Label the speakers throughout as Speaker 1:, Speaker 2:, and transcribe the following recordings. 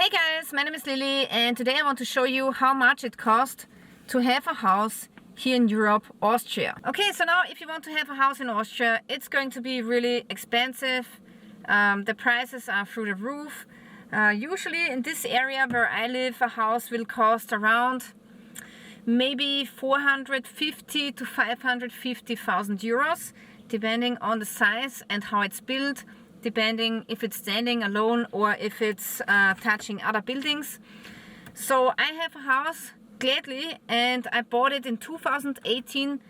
Speaker 1: Hey guys, my name is Lily and today I want to show you how much it costs to have a house here in Europe, Austria. Okay, so now if you want to have a house in Austria, it's going to be really expensive. The prices are through the roof. Usually in this area where I live, a house will cost around maybe 450 to 550,000 euros, depending on the size and how it's built, depending if it's standing alone or if it's touching other buildings. So I have a house gladly, and I bought it in 2018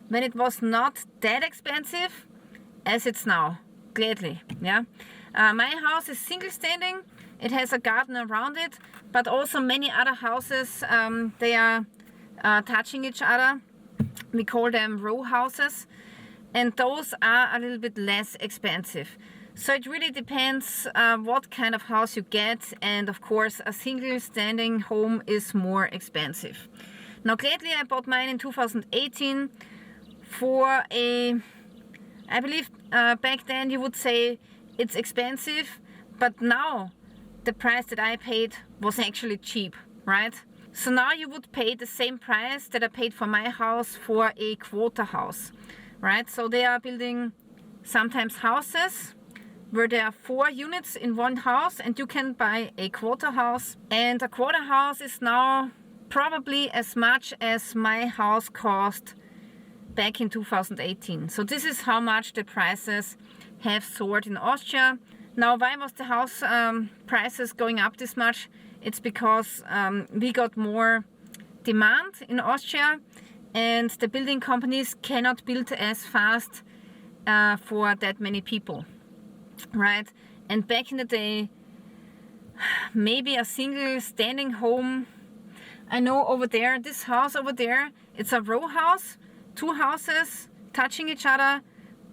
Speaker 1: when it was not that expensive as it's now, gladly. Yeah, my house is single standing. It has a garden around it, but also many other houses, they are touching each other. We call them row houses, and those are a little bit less expensive. So it really depends what kind of house you get, and of course a single standing home is more expensive. Now gladly I bought mine in 2018 for I believe back then you would say it's expensive, but now the price that I paid was actually cheap, right? So now you would pay the same price that I paid for my house for a quarter house, right? So they are building sometimes houses where there are 4 units in one house, and you can buy a quarter house. And a quarter house is now probably as much as my house cost back in 2018. So this is how much the prices have soared in Austria. Now, why was the house prices going up this much? It's because we got more demand in Austria, and the building companies cannot build as fast for that many people. Right, and back in the day, maybe a single standing home. I know over there, this house over there, it's a row house, 2 houses touching each other,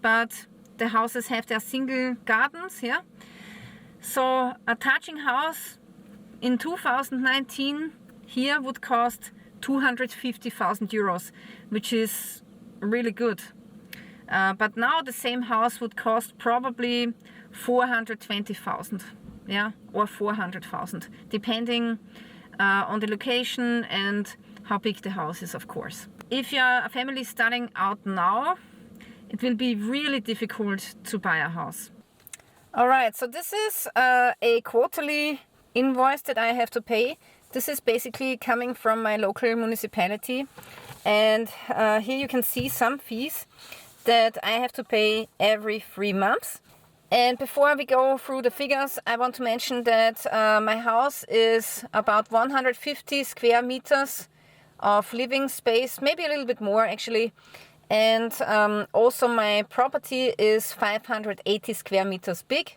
Speaker 1: but the houses have their single gardens. Yeah, so a touching house in 2019 here would cost 250,000 euros, which is really good. But now the same house would cost probably 420,000, yeah, or 400,000, depending on the location and how big the house is, of course. If you're a family starting out now, it will be really difficult to buy a house. All right, so this is a quarterly invoice that I have to pay. This is basically coming from my local municipality, and here you can see some fees that I have to pay every 3 months. And before we go through the figures, I want to mention that my house is about 150 square meters of living space, maybe a little bit more actually. And also my property is 580 square meters big.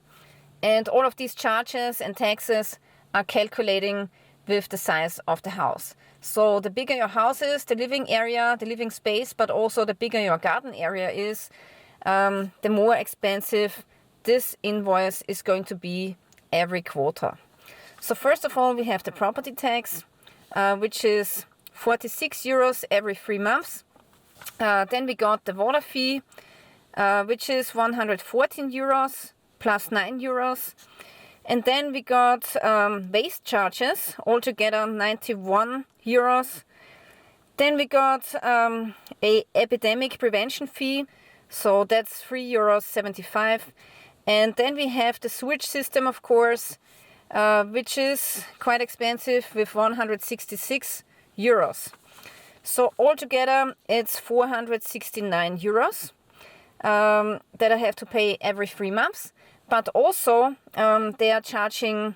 Speaker 1: And all of these charges and taxes are calculating with the size of the house. So the bigger your house is, the living area, the living space, but also the bigger your garden area is, the more expensive this invoice is going to be every quarter. So first of all, we have the property tax, which is 46 euros every 3 months. Then we got the water fee, which is 114 euros plus 9 euros. And then we got waste charges, altogether 91 euros. Then we got a epidemic prevention fee, so that's 3.75 euros. And then we have the sewage system, of course, which is quite expensive with 166 euros. So altogether it's 469 euros that I have to pay every 3 months. But also they are charging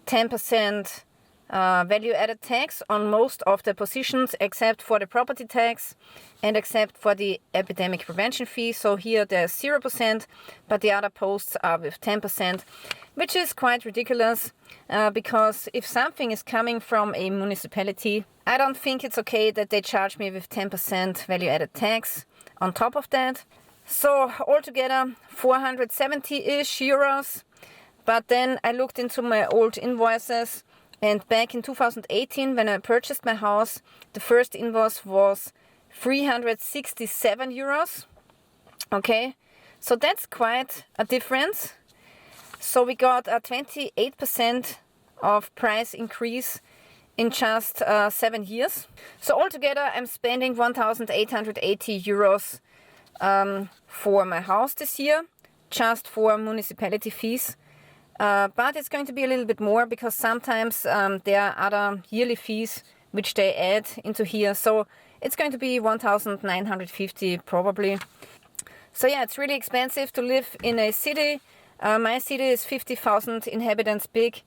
Speaker 1: 10% value-added tax on most of the positions, except for the property tax and except for the epidemic prevention fee. So here there's 0%, but the other posts are with 10%, which is quite ridiculous because if something is coming from a municipality, I don't think it's okay that they charge me with 10% value-added tax on top of that. So altogether 470-ish euros. But then I looked into my old invoices, and back in 2018 when I purchased my house, the first invoice was 367 euros. Okay, so that's quite a difference. So we got a 28% of price increase in just 7 years. So altogether I'm spending 1,880 euros for my house this year, just for municipality fees. But it's going to be a little bit more because sometimes there are other yearly fees which they add into here. So it's going to be 1,950 probably. So yeah, it's really expensive to live in a city. My city is 50,000 inhabitants big,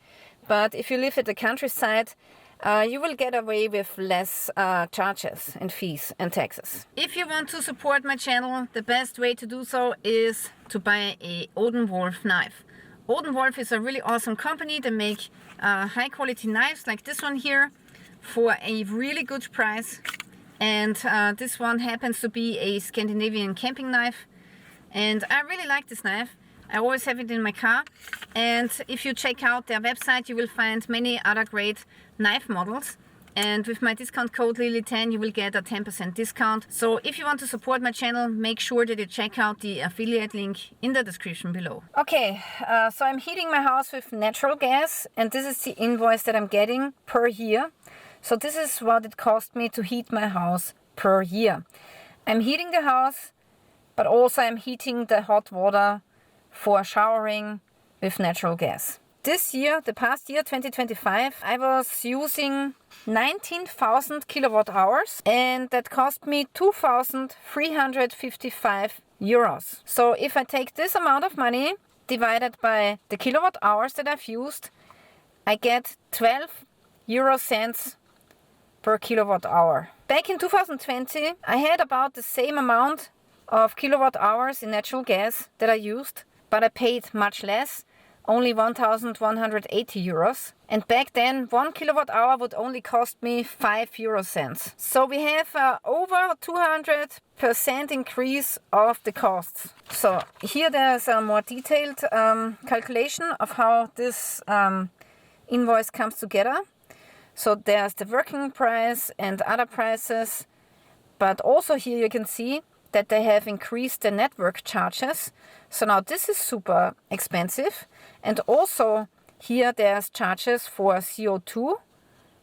Speaker 1: but if you live at the countryside, you will get away with less charges and fees and taxes. If you want to support my channel, the best way to do so is to buy a Wolf knife. Wolf is a really awesome company. They make high quality knives like this one here for a really good price. And this one happens to be a Scandinavian camping knife. And I really like this knife. I always have it in my car. And if you check out their website, you will find many other great knife models. And with my discount code Lilly10, you will get a 10% discount. So if you want to support my channel, make sure that you check out the affiliate link in the description below. Okay, so I'm heating my house with natural gas. And this is the invoice that I'm getting per year. So this is what it cost me to heat my house per year. I'm heating the house, but also I'm heating the hot water for showering with natural gas. This year, the past year, 2025, I was using 19,000 kilowatt hours and that cost me 2,355 euros. So if I take this amount of money divided by the kilowatt hours that I've used, I get 12 euro cents per kilowatt hour. Back in 2020, I had about the same amount of kilowatt hours in natural gas that I used, but I paid much less, only 1,180 euros. And back then, 1 kilowatt hour would only cost me 5 euro cents. So we have over 200% increase of the costs. So here there's a more detailed calculation of how this invoice comes together. So there's the working price and other prices, but also here you can see that they have increased the network charges. So now this is super expensive. And also here there's charges for CO2,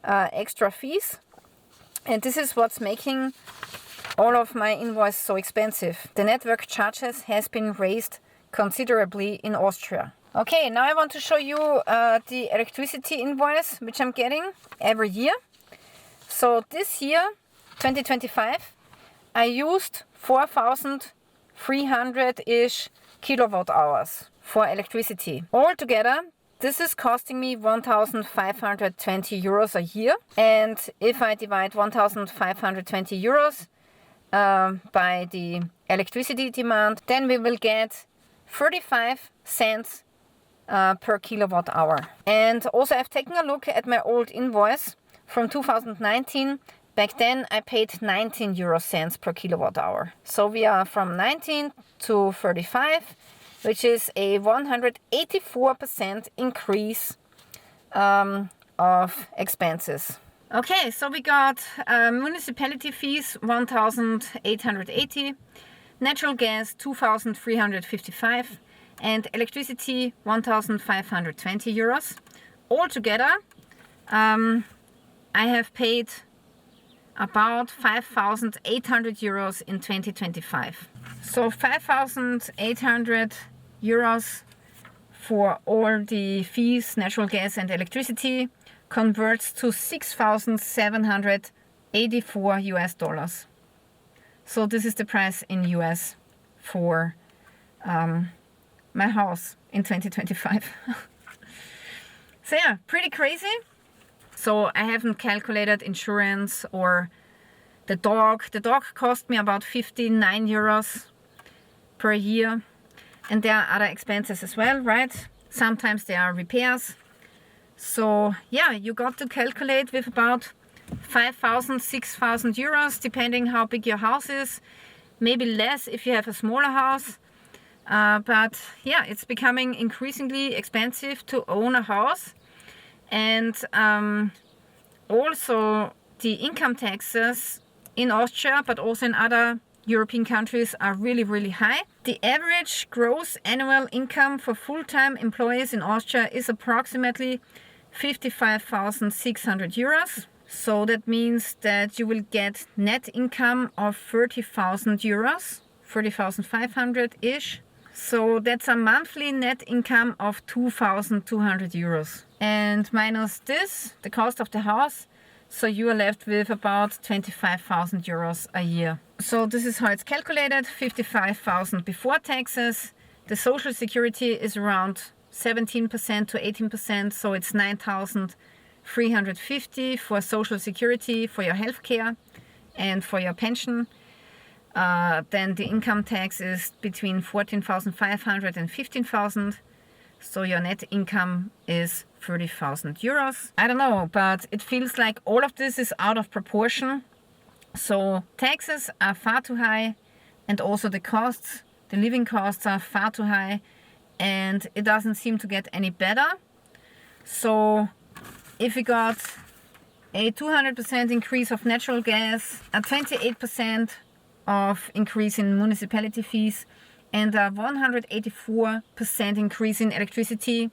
Speaker 1: extra fees. And this is what's making all of my invoice so expensive. The network charges has been raised considerably in Austria. Okay, now I want to show you the electricity invoice which I'm getting every year. So this year, 2025, I used 4,300-ish kilowatt hours for electricity. Altogether, this is costing me 1,520 euros a year. And if I divide 1,520 euros by the electricity demand, then we will get 35 cents per kilowatt hour. And also I've taken a look at my old invoice from 2019. Back then I paid 19 euro cents per kilowatt hour. So we are from 19 to 35, which is a 184% increase of expenses. Okay, so we got municipality fees 1,880, natural gas 2,355, and electricity 1,520 euros. Altogether, I have paid about 5,800 euros in 2025. So 5,800 euros for all the fees, natural gas and electricity, converts to 6,784 US dollars. So this is the price in US for my house in 2025. So yeah, pretty crazy. So I haven't calculated insurance or the dog. The dog cost me about 59 euros per year. And there are other expenses as well, right? Sometimes there are repairs. So yeah, you got to calculate with about 5,000, 6,000 euros, depending how big your house is. Maybe less if you have a smaller house. But yeah, it's becoming increasingly expensive to own a house. And also the income taxes in Austria, but also in other European countries, are really, really high. The average gross annual income for full-time employees in Austria is approximately 55,600 euros. So that means that you will get net income of 30,000 euros, 30,500-ish. So that's a monthly net income of 2,200 euros. And minus this, the cost of the house, so you are left with about 25,000 euros a year. So this is how it's calculated: 55,000 before taxes. The social security is around 17% to 18%, so it's 9,350 for social security, for your health care and for your pension. Then the income tax is between 14,500 and 15,000. So your net income is 30,000 euros. I don't know, but it feels like all of this is out of proportion. So taxes are far too high, and also the costs, the living costs are far too high, and it doesn't seem to get any better. So if we got a 200% increase of natural gas, a 28% of increase in municipality fees, and a 184% increase in electricity,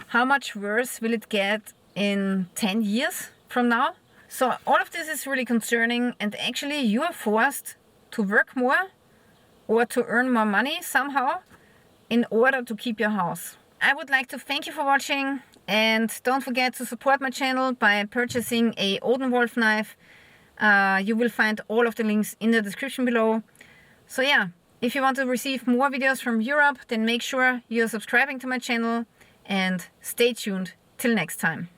Speaker 1: how much worse will it get in 10 years from now? So all of this is really concerning, and actually you are forced to work more or to earn more money somehow in order to keep your house. I would like to thank you for watching, and don't forget to support my channel by purchasing a Odenwolf knife. You will find all of the links in the description below. So yeah, if you want to receive more videos from Europe, then make sure you're subscribing to my channel, and stay tuned till next time.